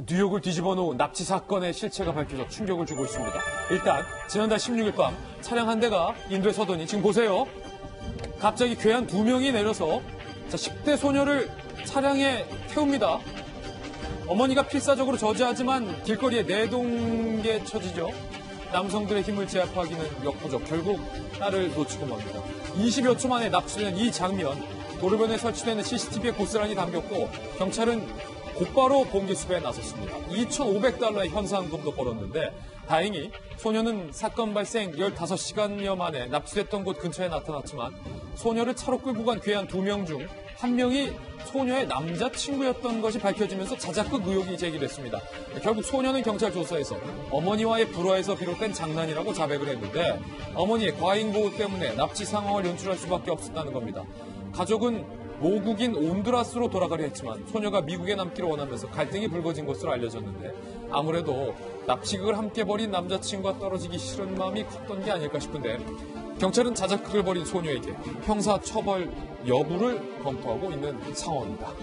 뉴욕을 뒤집어 놓은 납치 사건의 실체가 밝혀져 충격을 주고 있습니다. 일단 지난달 16일 밤 차량 한 대가 인도에 서더니 지금 보세요. 갑자기 괴한 2명이 내려서 10대 소녀를 차량에 태웁니다. 어머니가 필사적으로 저지하지만 길거리에 내동게 처지죠. 남성들의 힘을 제압하기는 역부족. 결국 딸을 놓치고 맙니다. 20여 초 만에 납치된 이 장면, 도로변에 설치되는 CCTV에 고스란히 담겼고 경찰은 곧바로 봉기 수배에 나섰습니다. 2,500달러의 현상금도 벌었는데 다행히 소녀는 사건 발생 15시간여 만에 납치됐던 곳 근처에 나타났지만 소녀를 차로 끌고 간 괴한 2명 중 1명이 소녀의 남자친구였던 것이 밝혀지면서 자작극 의혹이 제기됐습니다. 결국 소녀는 경찰 조사에서 어머니와의 불화에서 비롯된 장난이라고 자백을 했는데 어머니의 과잉보호 때문에 납치 상황을 연출할 수밖에 없었다는 겁니다. 가족은 모국인 온두라스로 돌아가려 했지만 소녀가 미국에 남기를 원하면서 갈등이 불거진 것으로 알려졌는데 아무래도 납치극을 함께 벌인 남자친구와 떨어지기 싫은 마음이 컸던 게 아닐까 싶은데 경찰은 자작극을 벌인 소녀에게 형사처벌 여부를 검토하고 있는 상황입니다.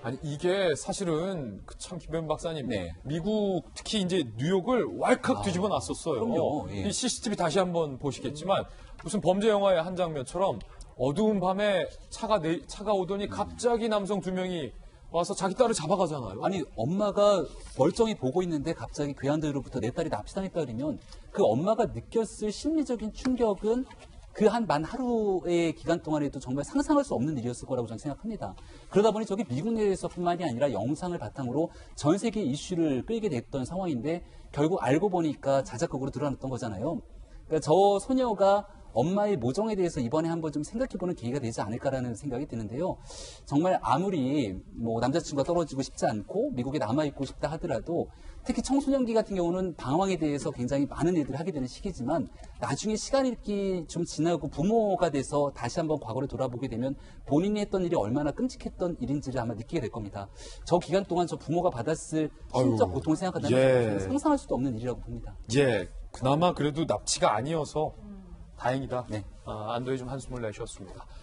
아니 이게 사실은 참 김변 박사님 미국 특히 이제 뉴욕을 왈칵 뒤집어 놨었어요. 그럼요. 예. 이 CCTV 다시 한번 보시겠지만 무슨 범죄 영화의 한 장면처럼 어두운 밤에 차가 오더니 갑자기 남성 2명이 와서 자기 딸을 잡아가잖아요. 아니 엄마가 멀쩡히 보고 있는데 갑자기 괴한들로부터 내 딸이 납치당했다면 그 엄마가 느꼈을 심리적인 충격은 그 한 만 하루의 기간 동안에도 정말 상상할 수 없는 일이었을 거라고 저는 생각합니다. 그러다 보니 저게 미국 내에서뿐만이 아니라 영상을 바탕으로 전 세계 이슈를 끌게 됐던 상황인데 결국 알고 보니까 자작극으로 드러났던 거잖아요. 그러니까 저 소녀가 엄마의 모정에 대해서 이번에 한번 좀 생각해보는 계기가 되지 않을까라는 생각이 드는데요. 정말 아무리 뭐 남자친구가 떨어지고 싶지 않고 미국에 남아있고 싶다 하더라도 특히 청소년기 같은 경우는 방황에 대해서 굉장히 많은 일들을 하게 되는 시기지만 나중에 시간이 좀 지나고 부모가 돼서 다시 한번 과거를 돌아보게 되면 본인이 했던 일이 얼마나 끔찍했던 일인지를 아마 느끼게 될 겁니다. 저 기간 동안 저 부모가 받았을 심적 고통을 생각한다면 상상할 수도 없는 일이라고 봅니다. 예, 그나마 그래도 납치가 아니어서 다행이다. 네. 안도의 좀 한숨을 내쉬었습니다.